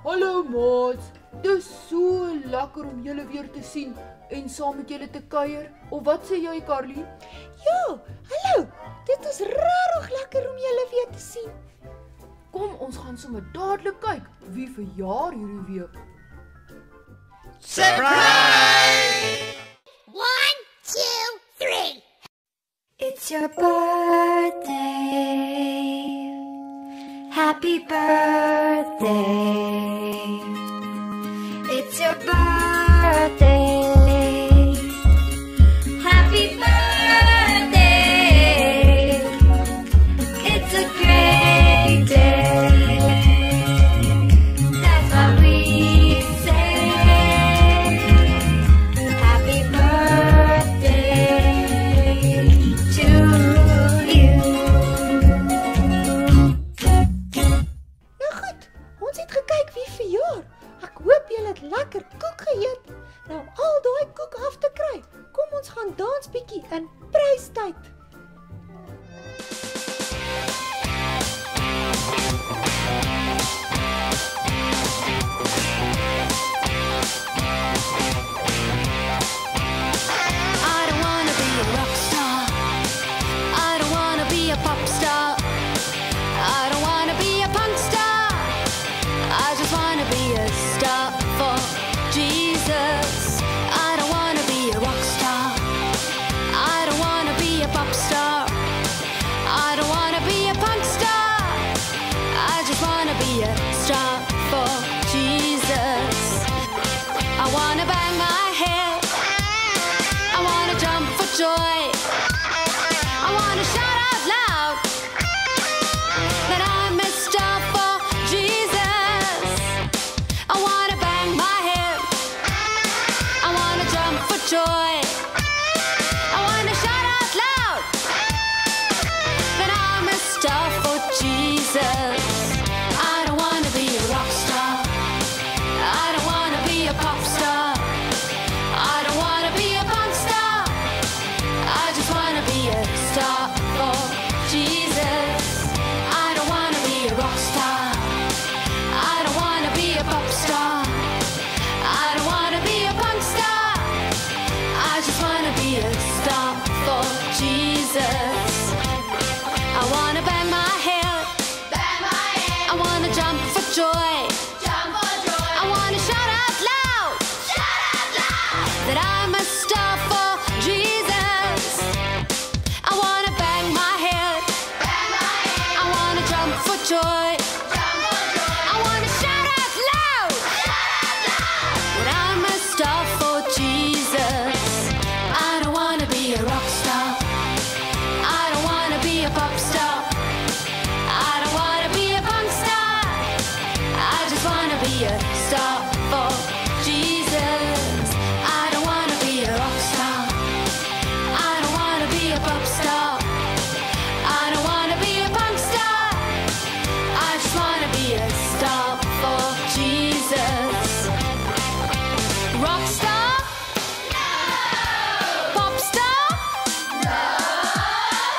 Hallo maats, dis so lekker om julle weer te sien en saam met julle te kuier. Of wat sê jy, Carly? Ja, hallo. Dit is regtig lekker om julle weer te sien. Kom, ons gaan sommer dadelik kyk wie verjaar hierdie week. Surprise! 1, 2, 3. It's your birthday. Happy birthday. It's your birthday. Happy birthday. It's a great day. That's what we say. Happy birthday to you. Nou goed, ons het gekyk wie verjaar. Ek hoop julle het lekker koek geëet. Nou om al daai koek af te kry, kom ons gaan dans bietjie in prystyd. I don't wanna be a rock star. I don't wanna be a pop star. I don't wanna be a punk star. I just wanna be a star for Jesus. I don't wanna be a rock star. I don't wanna be a pop star. I don't wanna be a punk star. I just wanna be a star for Jesus. I wanna bang my head. I wanna jump for joy. I wanna shout out loud that I'm a star for Jesus. I wanna bang my head. I wanna jump for joy. I wanna shout out loud that I'm a star for Jesus. I don't wanna be a rock star. I don't wanna be a pop star. I don't wanna be a punk star. I just wanna be a star for Jesus. I don't wanna be a rock star. I don't wanna be a pop star. I don't wanna be a punk star. I just wanna be a star for Jesus. I wanna bang my head. Bang my head. I wanna jump for joy. Jump for joy. I wanna shout out loud. Shout out loud. That I'm a star for Jesus. I wanna bang my head. Bang my head. I wanna jump for joy. Jump for joy. I wanna shout out loud. Shout out loud. That I'm a star for Jesus. I don't wanna be a rock star. I don't wanna be a pop star. I don't wanna be a punk star. I just wanna be a star for Jesus. I don't wanna be a rock star. I don't wanna be a pop star. I don't wanna be a punk star. I just wanna be a star for Jesus. Rock star? No. Pop star? No.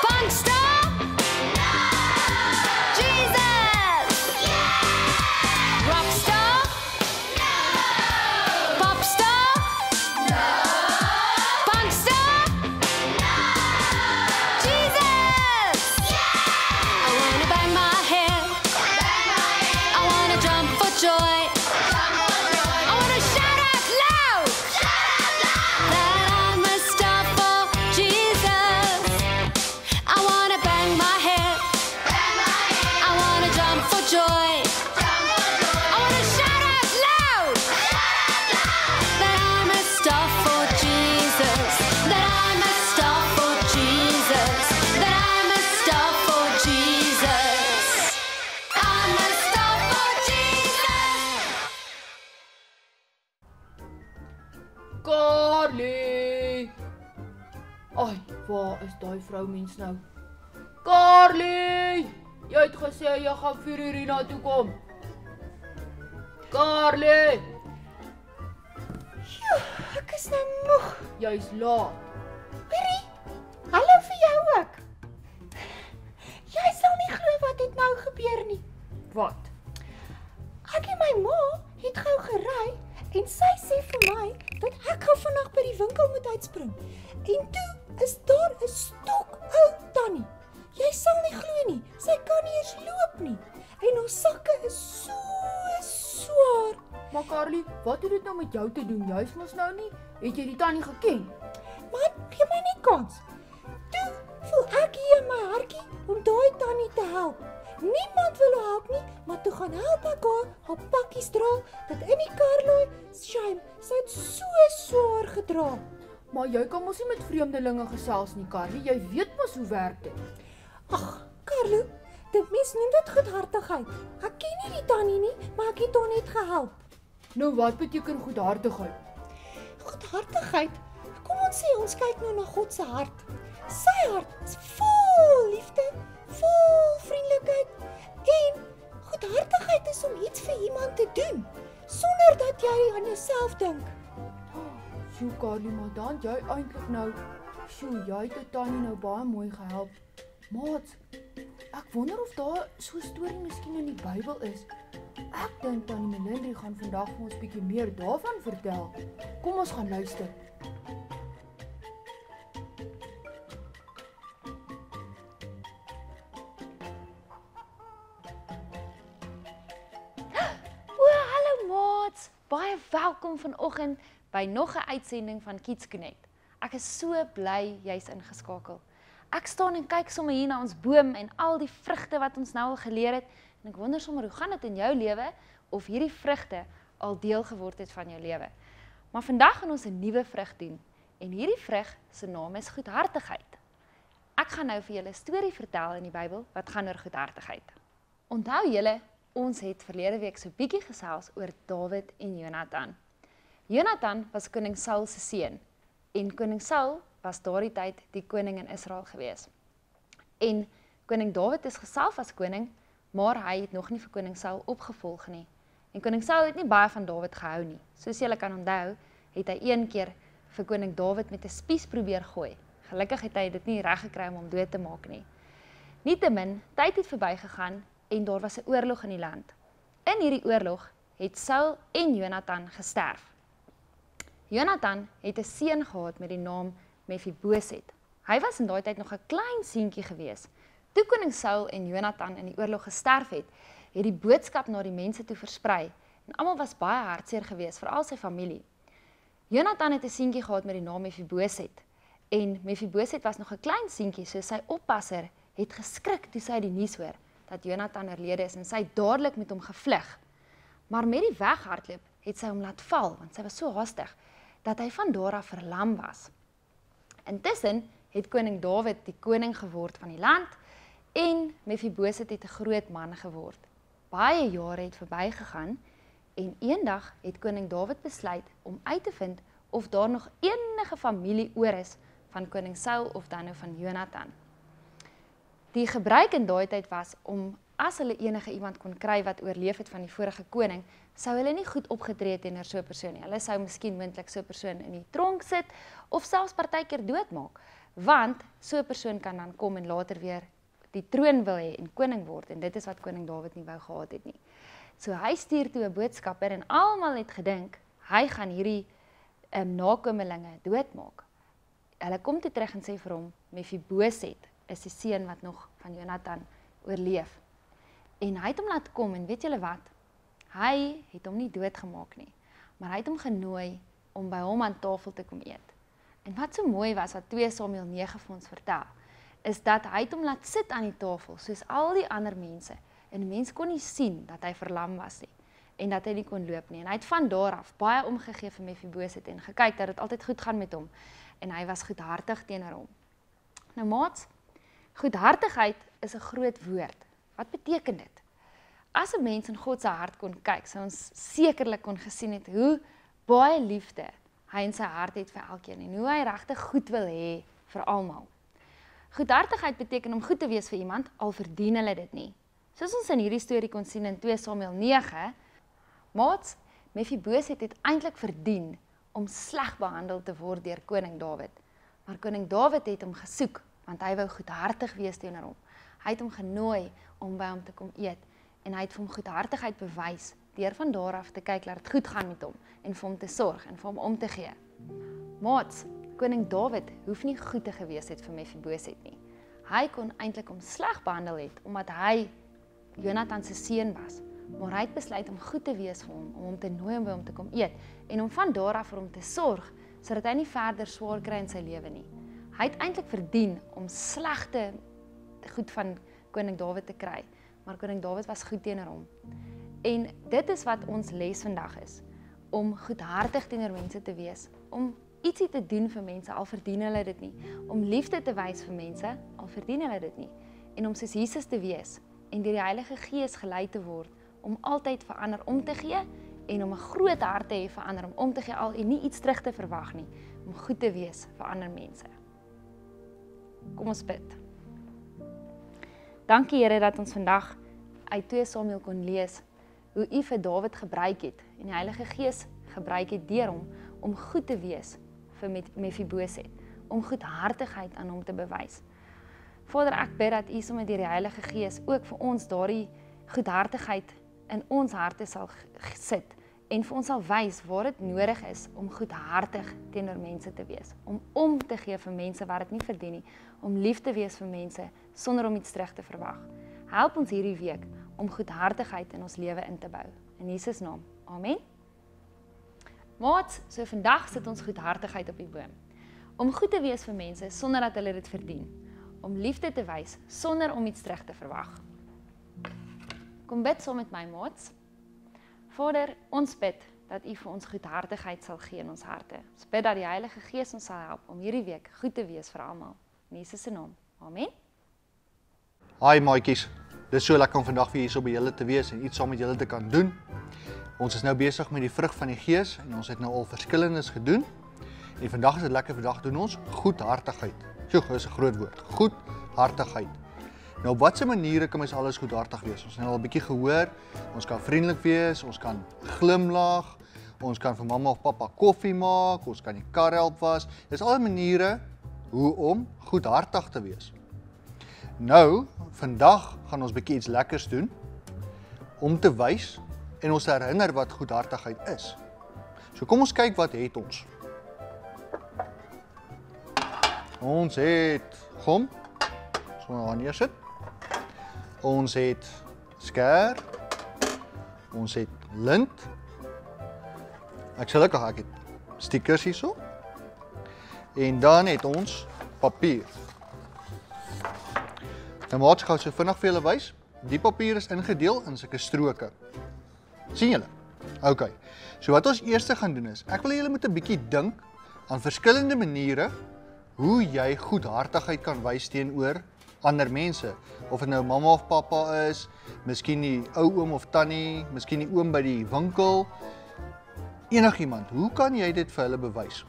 Punk star? No. Jesus! Yeah. Rock star? No. Pop star? No. Punk star? No. Jesus! Yeah. I wanna bang my head. Bang my head. I wanna jump for joy. Jump for joy. I wanna shout out loud. Shout out loud. That I'm a star for Jesus. I wanna bang my head. Bang my head. I wanna jump for joy. Jump for joy. I wanna shout out loud. Shout out loud. That I'm a star for Jesus. That I'm a star for Jesus. That I'm a star for Jesus. I'm a star for Jesus. Carly! Ai, waar is daai vroumens nou? Carly! Jy het gesê jy gaan 4 uur hiernatoe kom. Carly! Joe, ek is nou moeg. Jy's laat. Hoorie, hallo vir jou ook. Jy sal nie glo wat het nou gebeur nie. Wat? Ek en my ma Sy kan nie eens loop nie. En ons sakke is so swaar. Maar Carly, wat het dit nou met jou te doen? Jy's mos nou nie, het jy die tannie geken? Man, gee my nie kans. Toe voel ek hier in my hartjie om daai tannie te help. Niemand wil haar help nie, maar toe gaan help ek haar pakkies dra, dat in die kar laai. Shame, sy het so swaar gedra. Maar jy kan mos nie met vreemdelinge gesels nie, Carly. Jy weet mos hoe werk dit. Ag, Carlo, dit mens noem dit goedhartigheid. Ek ken nie die tannie nie, maar ek het haar net gehelp. Nou wat beteken goedhartigheid? Goedhartigheid? Kom ons sê ons kyk nou na God se hart. Sy hart is vol liefde, vol vriendelikheid en goedhartigheid is om iets vir iemand te doen sonder dat jy aan jouself dink. Sjoe, Carly, maar dan jy eintlik nou, jy het die tannie nou baie mooi gehelp. Maat, ek wonder of daar so 'n storie miskien in die Bybel is. Ek dink tannie Melindrie gaan vandag vir ons bietjie meer daarvan vertel. Kom ons gaan luister. Baie welkom vanoggend by nog 'n uitsending van Kids Connect. Ek is so bly jy's ingeskakel. Ek staan en kyk sommer hier na ons boom en al die vrugte wat ons nou al geleer het en ek wonder sommer hoe gaan dit in jou lewe of hierdie vrugte al deel geword het van jou lewe. Maar vandag gaan ons 'n nuwe vrug doen en hierdie vrug se naam is goedhartigheid. Ek gaan nou vir julle 'n storie vertel in die Bybel wat gaan oor goedhartigheid. Onthou julle, ons het verlede week so bietjie gesels oor Dawid en Jonatan. Jonatan was koning Saul se seun en koning Saul was daardie tyd die koning in Israel gewees. En koning Dawid is gesalf as koning, maar hy het nog nie vir koning Saul opgevolg nie. En koning Saul het nie baie van Dawid gehou nie. Soos julle kan onthou, het hy een keer vir koning Dawid met 'n spies probeer gooi. Gelukkig het hy dit nie reg gekry om hom dood te maak nie. Nietemin, tyd het verbygegaan en daar was 'n oorlog in die land. In hierdie oorlog het Saul en Jonatan gesterf. Jonatan het 'n seun gehad met die naam Mephiboset. Hy was in daai tyd nog 'n klein seentjie gewees. Toe koning Saul en Jonatan in die oorlog gesterf het die boodskap na die mense toe versprei en almal was baie hartseer gewees, veral sy familie. Jonatan het 'n seentjie gehad met die naam Mephiboset en Mephiboset was nog 'n klein seentjie, so sy oppasser het geskrik toe sy die nuus hoor dat Jonatan oorlede is en sy het dadelik met hom gevlug. Maar met die weghardloop het sy hom laat val, want sy was so haastig, dat hy van daar af verlam was. Intussen het koning Dawid die koning geword van die land en Mephiboset het 'n groot man geword. Baie jare het verbygegaan en eendag het koning Dawid besluit om uit te vind of daar nog enige familie oor is van koning Saul of dan nou van Jonatan. Die gebruik in daai tyd was om as hulle enige iemand kon kry wat oorleef het van die vorige koning, sou hulle nie goed opgetree het teenoor so 'n persoon nie. Hulle sou miskien moontlik so 'n persoon in die tronk sit of selfs partykeer doodmaak, want so 'n persoon kan dan kom en later weer die troon wil hê en koning word en dit is wat koning Dawid nie wou gehad het nie. So hy stuur toe 'n boodskapper en almal het gedink hy gaan hierdie nakomelinge doodmaak. Hulle kom toe terug en sê vir hom Mephiboset is die seun wat nog van Jonatan oorleef. En hy het hom laat kom en weet julle wat? Hy het hom nie doodgemaak nie, maar hy het hom genooi om by hom aan tafel te kom eet. En wat so mooi was wat 2 Samuel 9 vir ons vertel, is dat hy het hom laat sit aan die tafel soos al die ander mense. En die mens kon nie sien dat hy verlam was nie en dat hy nie kon loop nie. En hy het van daar af baie omgegee vir Mephiboset en gekyk dat dit altyd goed gaan met hom en hy was goedhartig teenoor hom. Nou maats, goedhartigheid is 'n groot woord. Wat beteken dit? As 'n mens in God se hart kon kyk, sou ons sekerlik kon gesien het hoe baie liefde hy in sy hart het vir elkeen en hoe hy regtig goed wil hê vir almal. Goedhartigheid beteken om goed te wees vir iemand, al verdien hulle dit nie. Soos ons in hierdie storie kon sien in 2 Samuel 9, maats, Mephiboset het eintlik verdien om sleg behandel te word deur koning Dawid. Maar koning Dawid het hom gesoek, want hy wou goedhartig wees teenoor hom. Hy het hom genooi om by hom te kom eet en hy het vir hom goedhartigheid bewys deur van daar af te kyk dat dit goed gaan met hom en vir hom te sorg en vir hom om te gee. Maats, koning Dawid hoef nie goed te gewees het vir Mephiboset nie. Hy kon eintlik hom sleg behandel het, omdat hy Jonathan se seun was. Maar hy het besluit om goed te wees vir hom, om hom te nooi om by hom te kom eet, en om van daar af vir hom te sorg, sodat hy nie verder swaar kry in sy lewe nie. Hy het eintlik verdien om slegte goed van koning Dawid te kry, maar koning Dawid was goed teenoor hom. En dit is wat ons les vandag is, om goedhartig teenoor mense te wees, om ietsie te doen vir mense, al verdien hulle dit nie, om liefde te wys vir mense, al verdien hulle dit nie, en om soos Jesus te wees, en deur die Heilige Gees gelei te word, om altyd vir ander om te gee, en om 'n groot hart te hê vir ander, om te gee al en nie iets terug te verwag nie, om goed te wees vir ander mense. Kom ons bid. Dankie Here dat ons vandag uit 2 Samuel kon lees, hoe U vir Dawid gebruik het, en die Heilige Gees gebruik het deur hom, om goed te wees vir Mefiboset, om goedhartigheid aan hom te bewys. Vader, ek bid dat U sommer deur die Heilige Gees ook vir ons daardie goedhartigheid in ons harte sal sit, en vir ons sal wys waar dit nodig is om goedhartig teenoor mense te wees, om te gee vir mense wat dit nie verdien nie, om lief te wees vir mense sonder om iets terug te verwag. Help ons hierdie week om goedhartigheid in ons lewe in te bou. In Jesus naam. Amen. Maats, so vandag sit ons goedhartigheid op die boom. Om goed te wees vir mense sonder dat hulle dit verdien. Om liefde te wys sonder om iets terug te verwag. Kom bid saam met my, maats. Vader, ons bid dat U vir ons goedhartigheid sal gee in ons harte. Ons bid dat die Heilige Gees ons sal help om hierdie week goed te wees vir almal. In Jesus se naam. Amen. Hi maatjies, dit is so lekker om vandag weer hier so by julle te wees en iets saam met julle te kan doen. Ons is nou besig met die vrug van die Gees en ons het nou al verskillendes gedoen. En vandag is dit lekker, vandag doen ons goedhartigheid. So, dit is 'n groot woord, goedhartigheid. Nou op watter maniere kan mens alles goedhartig wees? Ons het nou al 'n bietjie gehoor, ons kan vriendelik wees, ons kan glimlag, ons kan vir mamma of pappa koffie maak, ons kan die kar help was. Dis al maniere hoe om goedhartig te wees. Nou, vandag gaan ons bietjie iets lekkers doen om te wys en ons herinner wat goedhartigheid is. So kom ons kyk wat het ons. Ons het gom, so nou aan neersit. Ons het skêr, ons het lint. Ek het stickers hierso. En dan het ons papier. Nou maats, ek gaan so vinnig vir julle wys. Die papier is ingedeel in sulke stroke. Sien julle? OK. So wat ons eers gaan doen is, ek wil julle moet 'n bietjie dink aan verskillende maniere hoe jy goedhartigheid kan wys teenoor ander mense. Of dit nou mamma of pappa is, miskien die ou oom of tannie, miskien die oom by die winkel. Enigiemand, hoe kan jy dit vir hulle bewys?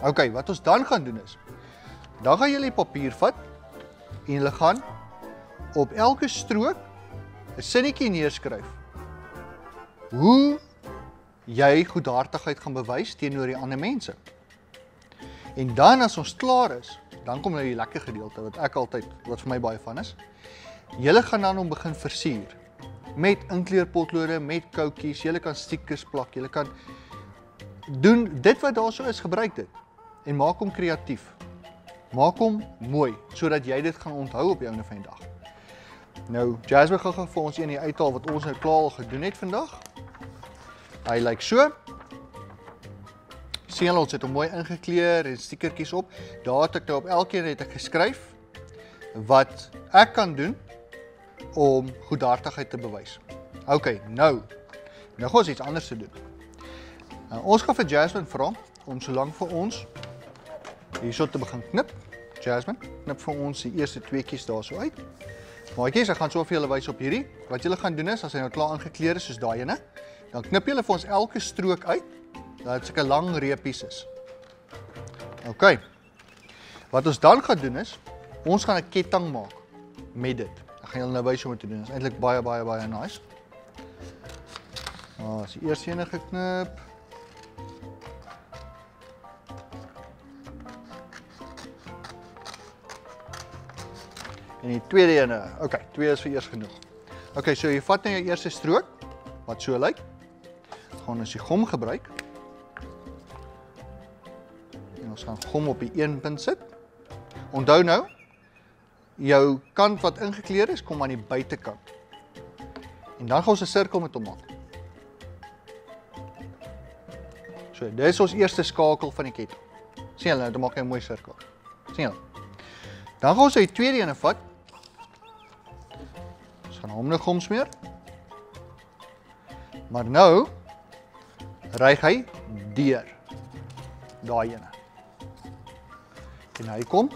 OK, wat ons dan gaan doen is, dan gaan julle die papier vat en julle gaan op elke strook 'n sinnetjie neerskryf. Hoe jy goedhartigheid gaan bewys teenoor die ander mense. En dan as ons klaar is, dan kom nou die lekker gedeelte wat vir my baie van is. Julle gaan dan om begin versier met inkleurpotlode, met koutjies, julle kan stickers plak, julle kan doen dit wat daar so is, gebruik dit en maak hom kreatief. Maak hom mooi sodat jy dit gaan onthou op jou einde van die dag. Nou, Jasmine gaan vir ons een uithaal wat ons nou klaar al gedoen het vandag. Hy lyk so. Sien julle, ons het hom mooi ingekleur en stickertjies op. Daar het ek nou op elkeen het ek geskryf wat ek kan doen om goedhartigheid te bewys. OK, nou gaan ons iets anders te doen. Nou, ons gaan vir Jasmine vra om so lank vir ons hierso te begin knip. Jasmine, knip vir ons die eerste tweetjies daar so uit. Maatjies, ek gaan so vir julle wys op hierdie. Wat julle gaan doen is, as hy nou klaar ingekleer is soos daai ene, dan knip julle vir ons elke strook uit, dat dit sulke lang reepies is. OK. Wat ons dan gaan doen is, ons gaan 'n ketting maak met dit. Ek gaan julle nou wys hoe om te doen. Dit is eintlik baie nice. As die eerste ene geknip. En die tweede ene, OK, 2 is vir eers genoeg. OK, so jy vat nou jou eerste strook, wat so lyk. Gaan ons die gom gebruik. En ons gaan gom op die een punt sit. Onthou nou, jou kant wat ingekleer is, kom aan die buitekant. En dan gaan ons 'n sirkel met hom maak. So, dis is ons eerste skakel van die ketting. Sien julle, dan maak hy 'n mooi sirkel. Sien julle? Dan gaan ons die tweede ene vat. Ons gaan hom nog omsmeer. Maar nou ryg hy deur daai ene. En hy kom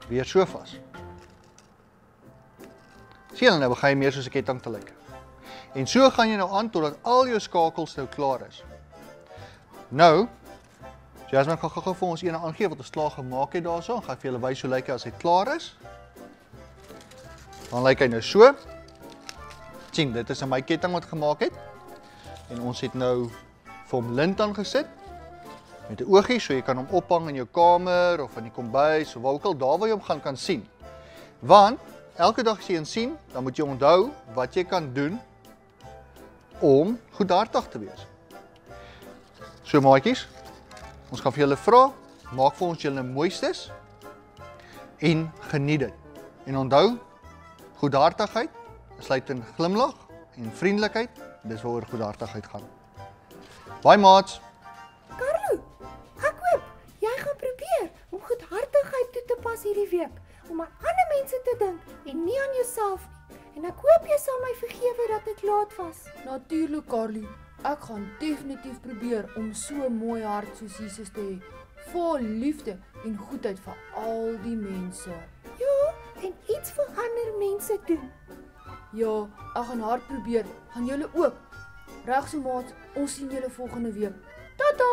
weer so vas. Sien julle, nou begin hy meer soos 'n ketting te lyk. En so gaan jy nou aan totdat al jou skakels nou klaar is. Nou, Jasmine gaan gou vir ons een aangee wat ons klaar gemaak het daarso. Gaan vir julle wys hoe lyk hy as hy klaar is. Dan lyk hy nou so. Sien, dit is my ketting wat gemaak het. En ons het nou vir hom lint aangesit met 'n oogie, so jy kan hom ophang in jou kamer of in die kombuis of waar ook al daar waar jy hom kan sien. Want elke dag as jy hom sien, dan moet jy onthou wat jy kan doen om goedhartig te wees. So maatjies, ons gaan vir julle vra, maak vir ons julle mooistes en geniet dit. En onthou, goedhartigheid sluit in glimlag en vriendelikheid, dis waaroor goedhartigheid gaan. Bye maats. Carlo, ek hoop jy gaan probeer om goedhartigheid toe te pas hierdie week, om aan ander mense te dink en nie aan jouself nie. En ek hoop jy sal my vergewe dat ek laat was. Natuurlik, Carly. Ek gaan definitief probeer om so 'n mooi hart soos Jesus te hê, vol liefde en goedheid vir al die mense. Ja, en iets vir ander mense doen. Ja, ek gaan hard probeer. Gaan julle ook? Reg so maat, ons sien julle volgende week. Tata!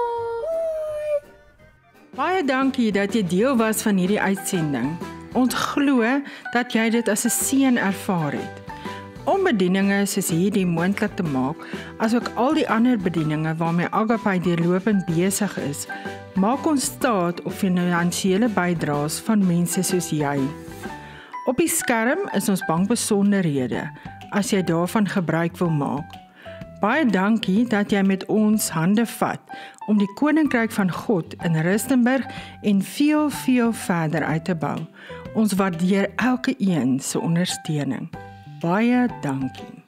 Baie dankie dat jy deel was van hierdie uitsending. Ons glo dat jy dit as 'n seën ervaar het. Om bedieninge soos hierdie moontlik te maak, asook al die ander bedieninge waarmee Agape deurlopend besig is, maak ons staat op finansiële bydraes van mense soos jy. Op die skerm is ons bankbesonderhede as jy daarvan gebruik wil maak. Baie dankie dat jy met ons hande vat om die Koninkryk van God in Rustenburg en veel verder uit te bou. Ons waardeer elke een se ondersteuning. Baie dankie.